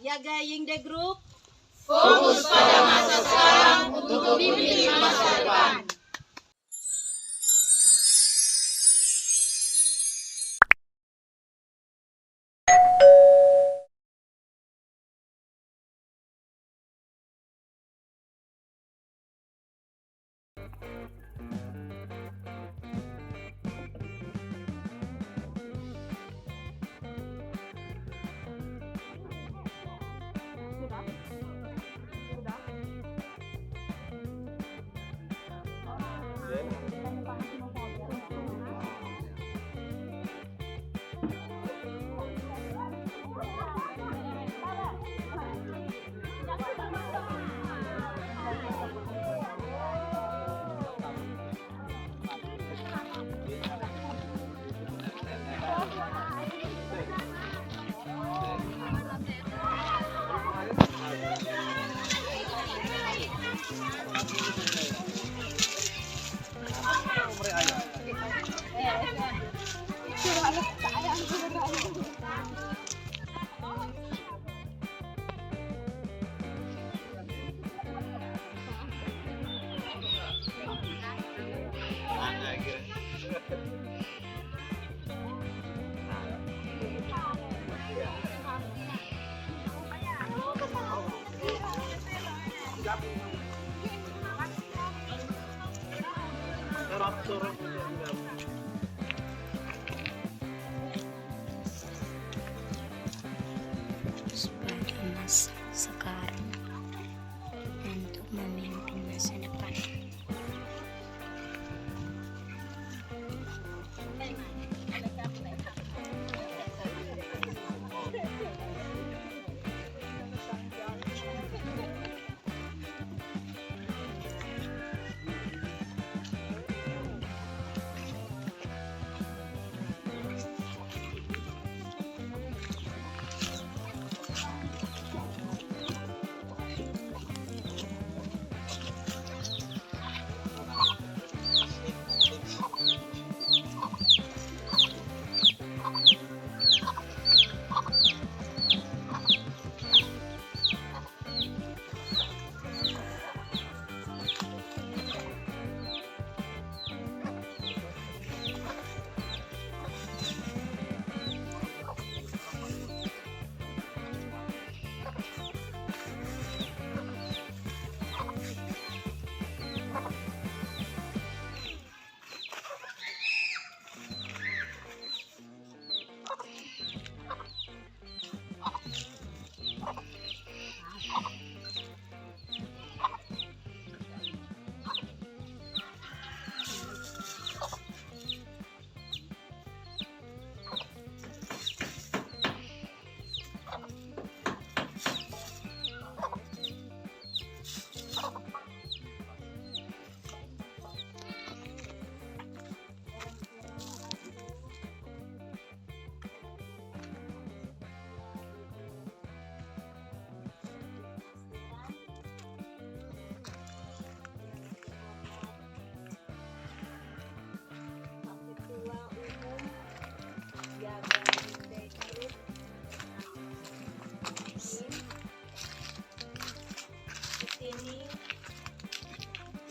Jaga Yingde Group. Fokus pada masa sekarang untuk memimpin masa depan. Sebagai masa sekarang untuk memimpin masa depan.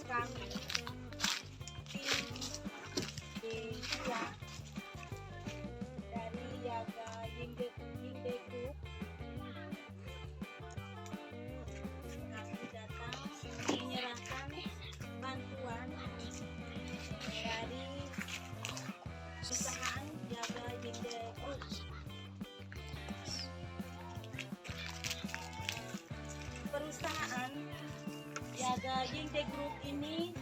Kami tim D2 dari Jaga Yingde Group, kami datang menyerahkan bantuan dari perusahaan Jaga Yingde Group. Perusahaan Jaga Yingde Group ini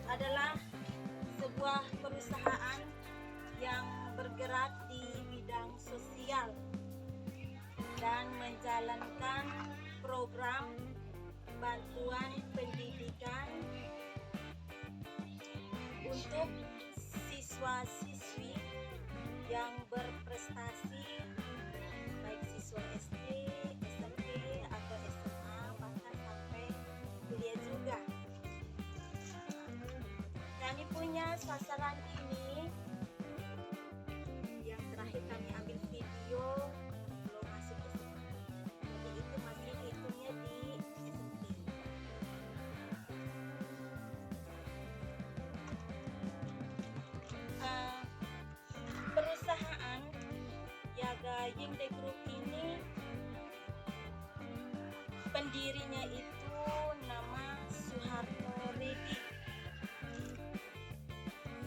adalah sebuah perusahaan yang bergerak di bidang sosial dan menjalankan program bantuan pendidikan untuk siswa-siswi yang berprestasi, baik siswa SD, SMP, atau SMA, bahkan sampai kuliah juga. Kami punya sasaran ini yang terakhir kami ambil video belum masuk ke Gayeng The Group ini pendirinya itu nama Soeharto Reddy.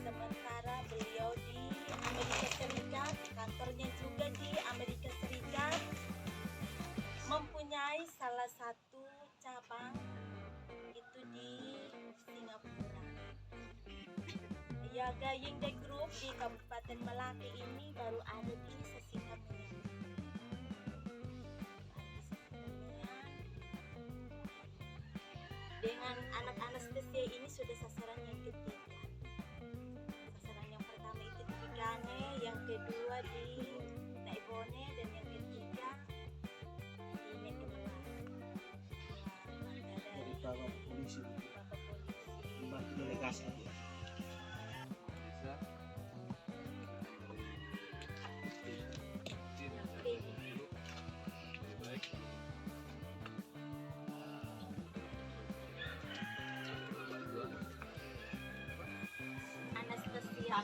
Sementara beliau di Amerika Serikat, kantornya juga di Amerika Serikat, mempunyai salah satu cabang itu di Singapura. Ya, Gayeng The Group di Kabupaten Melati ini baru ada di Sesingapura. Dengan anak anestesia ini sudah sasaran yang ketiga. Sasaran yang pertama itu di Gane, yang kedua di Naibone, dan yang ketiga di Mekemelan. Dari Bapak polisi Bapak Polisi. membantu delegasi. Anestesia.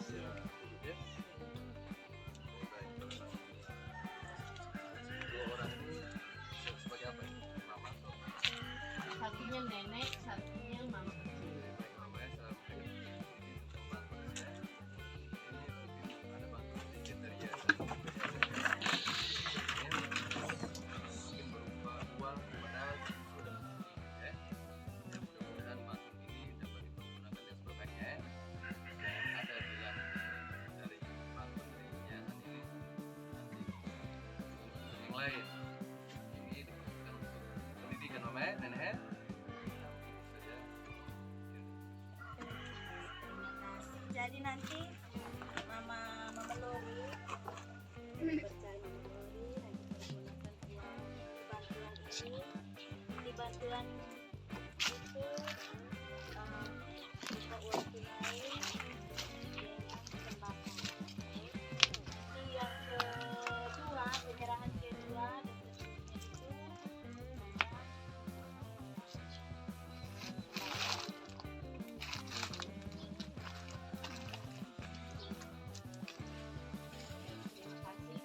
Satunya nenek, satunya mama kecil. Lain ini digunakan untuk pendidikan mama nenek. Jadi nanti Mama Lori berjalan Lori nanti menggunakan bantuan ini. Di bantuan itu kita uang tunai dengan sembako. Nanti yang kedua, penyerahan kedua dan seterusnya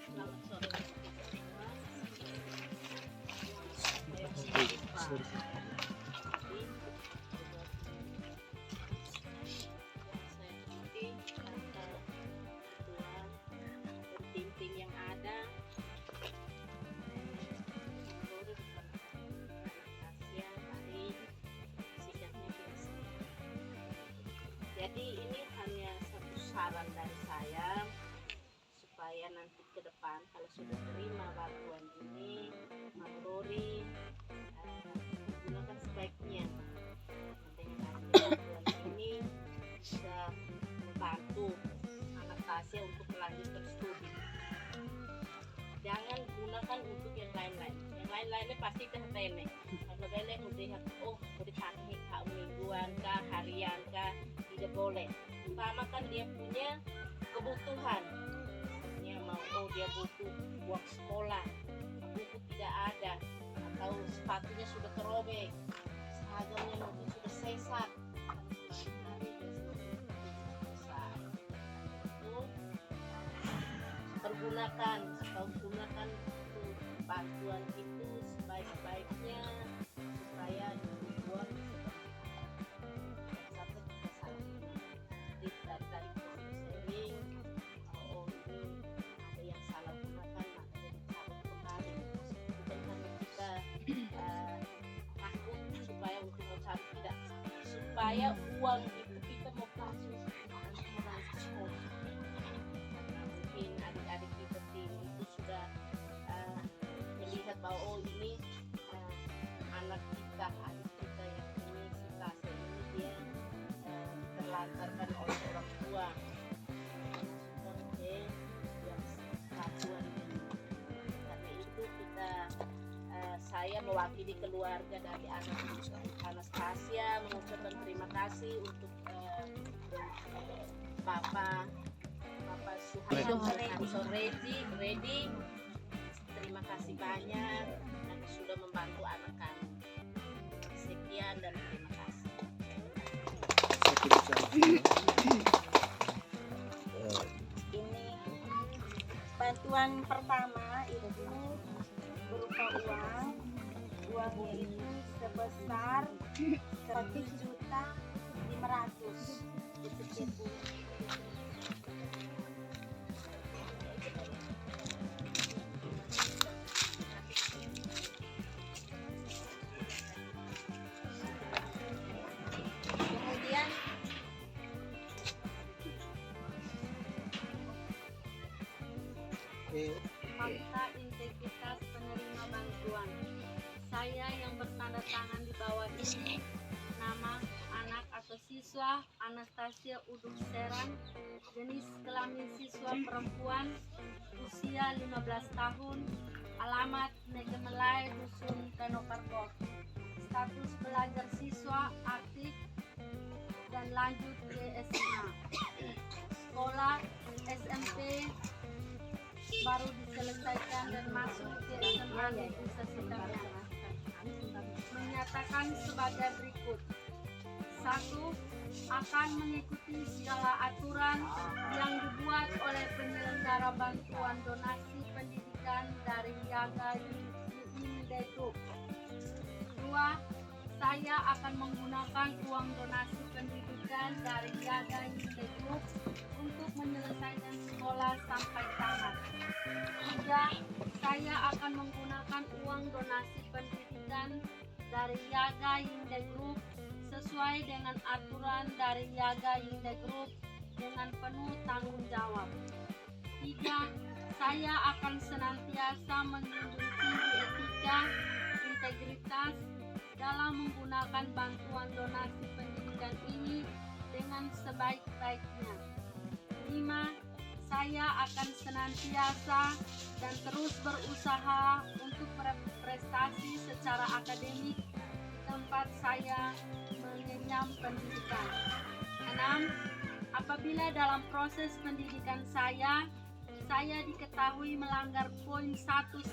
Selamat sore. Yang ada seluruh kasihan hari sidangnya biasa. Jadi ini hanya satu saran dari saya supaya nanti ke depan kalau sudah terima bantuan ini Mama Lori gunakan sebaiknya dengan bantuan ini bisa membantu anak Tasya untuk melanjutkan studi. Jangan gunakan untuk yang lain-lain. Yang lain-lainnya pasti tertene. Karena bele udah mau dikasih mingguan kah, harian kah, tidak boleh. Utamakan dia punya kebutuhan. Dia mau dia butuh uang sekolah, buku tidak ada, atau sepatunya sudah terobek, seragamnya mungkin sudah sesat. Pergunakan atau gunakan untuk bantuan itu sebaik-baiknya supaya dibuat sampai kita salah dari sharing. Oh ini ada yang salah gunakan, maka dicabut kembali. Bukan karena kita takut supaya untuk mencari, tidak, supaya uang itu kita mau kasih orang sekolah. Mungkin adik-adik kita tim itu sudah melihat bahwa oh ini anak kita, adik kita yang ini si Tasya ini dia terlantarkan oleh orang tua, yang satuan ini. Karena itu kita saya mewakili keluarga dari Anastasia mengucapkan terima kasih untuk Bapak Soeharto Reddy. Terima kasih banyak dan sudah membantu anak kami. Sekian dan terima kasih. ini bantuan pertama itu berupa uang. Uangnya itu sebesar 100.500.000 di setiap bulan. Kemudian fakta integritas penerima bantuan. Saya yang bertanda tangan di bawah ini, nama anak atau siswa Anastasia Uduk Seran, jenis kelamin siswa perempuan, usia 15 tahun, alamat Negemelai, Dusun Tenokarkor, status belajar siswa aktif dan lanjut ke SMA, sekolah SMP baru diselesaikan dan masuk ke SMA Negeri Sasitamnya. Menyatakan sebagai berikut. 1. Akan mengikuti segala aturan yang dibuat oleh penyelenggara bantuan donasi pendidikan dari Yaga Yimday Group. 2. Saya akan menggunakan uang donasi pendidikan dari Yaga Yimday Group untuk menyelesaikan sekolah sampai tamat. 3. Saya akan menggunakan uang donasi pendidikan dari Yaga Yimday Group sesuai dengan aturan dari Yaga Yimday Group dengan penuh tanggung jawab. 3. Saya akan senantiasa menjunjung tinggi etika, integritas dalam menggunakan bantuan donasi pendidikan ini dengan sebaik-baiknya. 5. Saya akan senantiasa dan terus berusaha untuk berprestasi secara akademik di tempat saya mengenyam pendidikan. 6. Apabila dalam proses pendidikan saya diketahui melanggar poin 1-5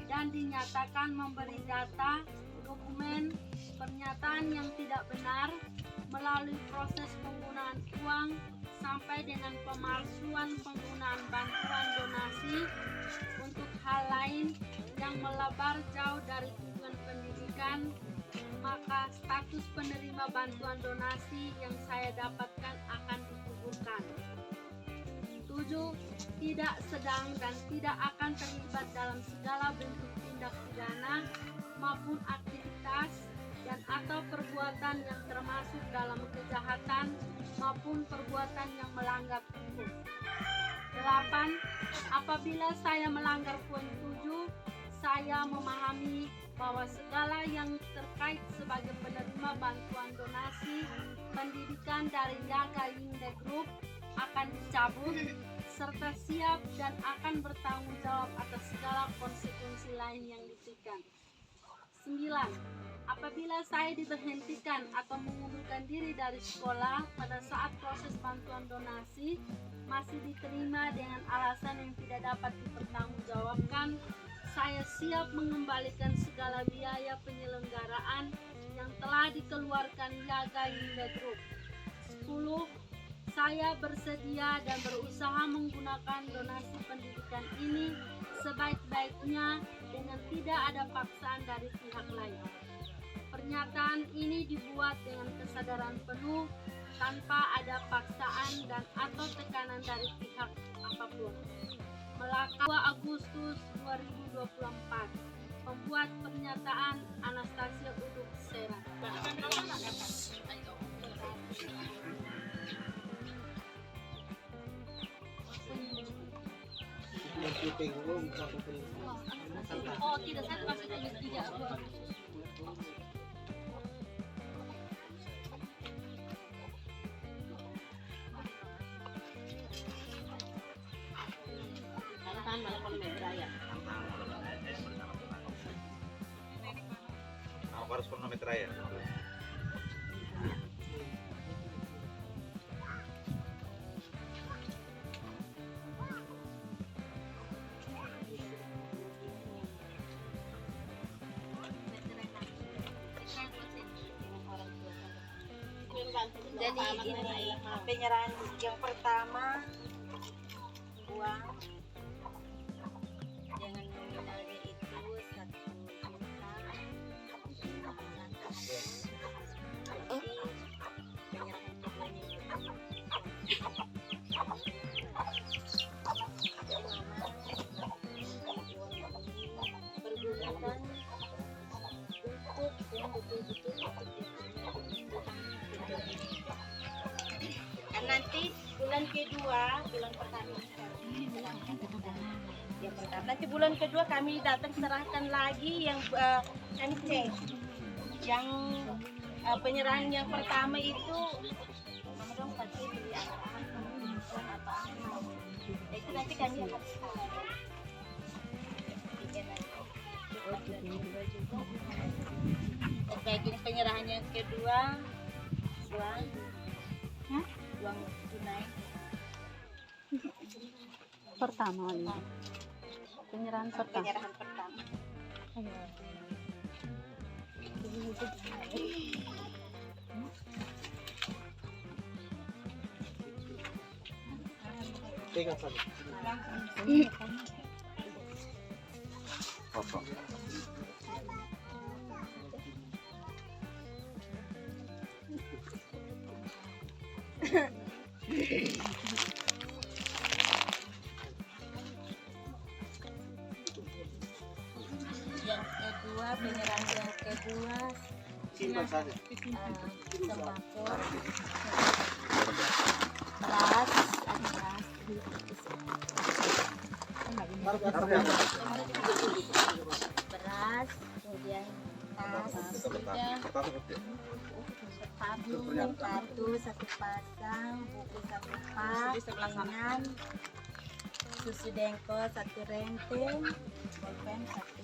dan dinyatakan memberi data, dokumen, pernyataan yang tidak benar melalui proses penggunaan uang sampai dengan pemalsuan penggunaan bantuan donasi untuk hal lain yang melebar jauh dari tujuan pendidikan, maka status penerima bantuan donasi yang saya dapatkan akan digugurkan. 7. Tidak sedang dan tidak akan terlibat dalam segala bentuk tindak pidana maupun aktivitas dan atau perbuatan yang termasuk dalam kejahatan maupun perbuatan yang melanggar hukum. 8. Apabila saya melanggar poin 7, saya memahami bahwa segala yang terkait sebagai penerima bantuan donasi pendidikan dari Yaga Yimday Group akan dicabut serta siap dan akan bertanggung jawab atas segala konsekuensi lain yang diberikan. 9. Apabila saya diberhentikan atau mengundurkan diri dari sekolah pada saat proses bantuan donasi masih diterima dengan alasan yang tidak dapat dipertanggungjawabkan, saya siap mengembalikan segala biaya penyelenggaraan yang telah dikeluarkan Yaga Yimday Group. 10. Saya bersedia dan berusaha menggunakan donasi pendidikan ini sebaik-baiknya dengan tidak ada paksaan dari pihak lain. Pernyataan ini dibuat dengan kesadaran penuh tanpa ada paksaan dan atau tekanan dari pihak apapun. Melaka 2 Agustus 2024. Pembuat pernyataan Anastasia Uduk Seran. Oh tidak, saya maksudnya yang 3. Aku harus kronometer ya. Jadi ini penyerahan yang pertama uang Nanti bulan kedua kami datang serahkan lagi yang kami cek. Yang penyerahan yang pertama itu mama dong pasti beli apa itu nanti kami akan Oke, gini penyerahan yang kedua uang tunai Pertama ini. Penyerahan pertama. penyerahan pertama. Pegang saja. Kosong. Yang kedua penyerahan yang kedua Simpan saja. sembako beras beras kemudian tas sudah sepatu satu pasang buku satu pak dengan susu dengko satu renteng bolpen satu.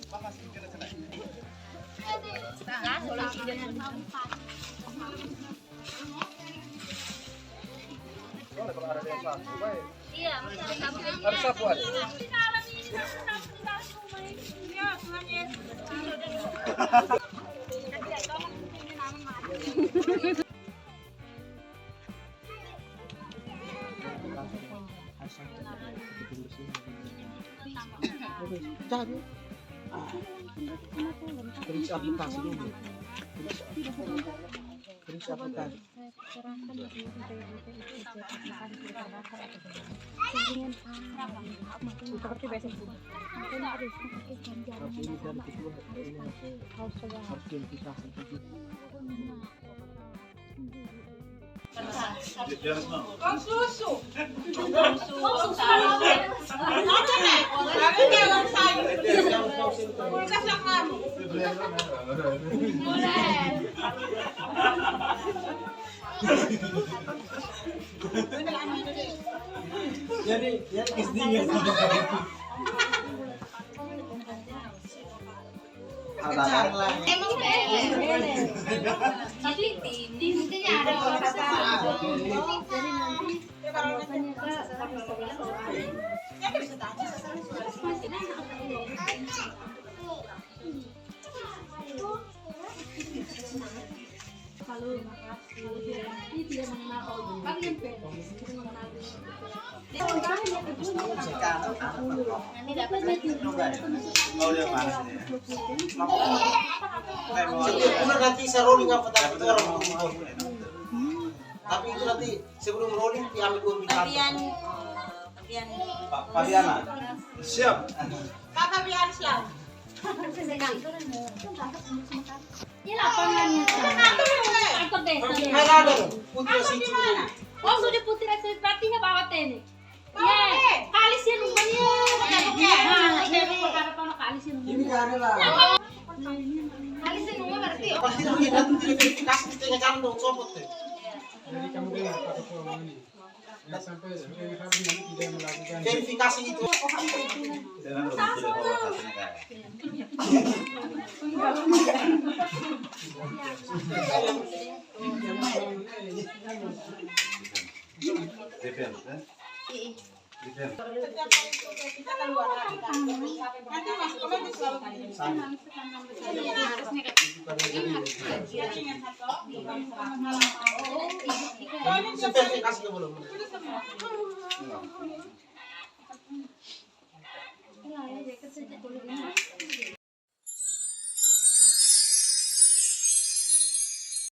Terima kasih karena telah membantu saya saya. Iya, Harus sapuan. Periksa aplikasi dulu. Periksa aplikasi. Seperti biasa. Harus verifikasi. Jadi ya istrinya nanti saya rolling apa tadi itu orang tapi itu nanti sebelum rolling diambil uang di Fabian Pak Fabiana siap Pak Fabian siap. Ini lapangannya. Kantor desa. mana ada putri situ Oh, sudah putih rasa berarti nggak bawa tene. Ya, kali sih rumahnya. Nah, ini perkara apa kali sih ini rumahnya. ada lah Kali sih rumah berarti. pasti nanti verifikasi kita jangan dong sopot deh Jadi kamu dengar Pak Ketua ini. verifikasi itu. Verifikasi belum.